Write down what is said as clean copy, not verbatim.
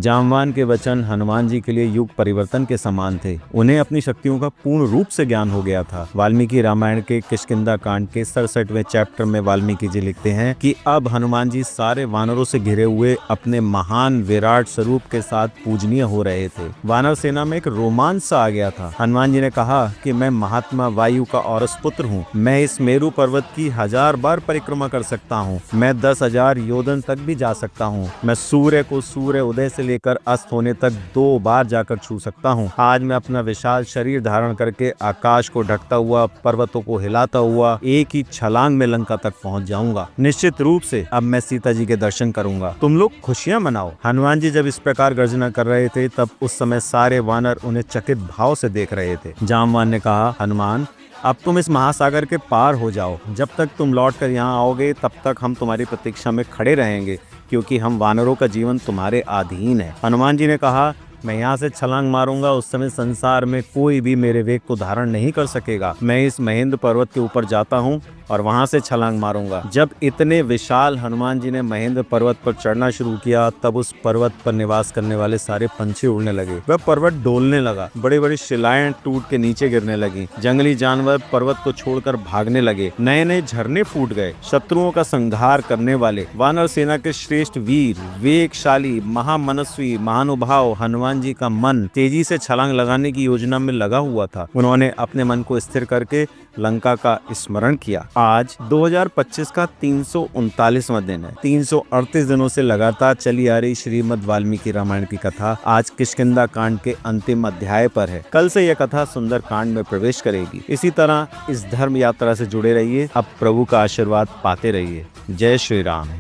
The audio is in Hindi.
जामवान के वचन हनुमान जी के लिए युग परिवर्तन के समान थे। उन्हें अपनी शक्तियों का पूर्ण रूप से ज्ञान हो गया था। वाल्मीकि रामायण के किष्किंधा कांड के 67वें चैप्टर में वाल्मीकि जी लिखते हैं कि अब हनुमान जी सारे वानरों से घिरे हुए अपने महान विराट स्वरूप के साथ पूजनीय हो रहे थे। वानर सेना में एक रोमांच सा आ गया था। हनुमान जी ने कहा कि मैं महात्मा वायु का औरस पुत्र हूँ। मैं इस मेरु पर्वत की 1000 बार परिक्रमा कर सकता हूँ। मैं 10,000 योजन तक भी जा सकता हूँ। मैं सूर्य को सूर्य उदय से लेकर अस्त होने तक 2 बार जाकर छू सकता हूँ। आज मैं अपना विशाल शरीर धारण करके आकाश को ढकता हुआ, पर्वतों को हिलाता हुआ एक ही छलांग में लंका तक पहुँच जाऊंगा। निश्चित रूप से अब मैं सीता जी के दर्शन करूंगा। तुम लोग खुशियां मनाओ। हनुमान जी जब इस प्रकार गर्जना कर रहे थे तब उस समय सारे वानर उन्हें चकित भाव से देख रहे थे। जामवान ने कहा, हनुमान अब तुम इस महासागर के पार हो जाओ। जब तक तुम लौट कर यहाँ आओगे तब तक हम तुम्हारी प्रतीक्षा में खड़े रहेंगे, क्योंकि हम वानरों का जीवन तुम्हारे अधीन है। हनुमान जी ने कहा, मैं यहाँ से छलांग मारूंगा, उस समय संसार में कोई भी मेरे वेग को धारण नहीं कर सकेगा। मैं इस महेंद्र पर्वत के ऊपर जाता हूँ और वहां से छलांग मारूंगा। जब इतने विशाल हनुमान जी ने महेंद्र पर्वत पर चढ़ना शुरू किया तब उस पर्वत पर निवास करने वाले सारे पंछी उड़ने लगे। वह पर्वत डोलने लगा। बड़ी बड़ी शिलाएं टूट के नीचे गिरने लगी। जंगली जानवर पर्वत को छोड़कर भागने लगे। नए नए झरने फूट गए। शत्रुओं का संहार करने वाले वानर सेना के श्रेष्ठ वीर, वेगशाली, महामनस्वी, महानुभाव हनुमान जी का मन तेजी से छलांग लगाने की योजना में लगा हुआ था। उन्होंने अपने मन को स्थिर करके लंका का स्मरण किया। आज 2025 का 339वां दिन है। 338 दिनों से लगातार चली आ रही श्रीमद् वाल्मीकि रामायण की कथा आज किष्किंधा कांड के अंतिम अध्याय पर है। कल से यह कथा सुंदर कांड में प्रवेश करेगी। इसी तरह इस धर्म यात्रा से जुड़े रहिए। अब प्रभु का आशीर्वाद पाते रहिए। जय श्री राम।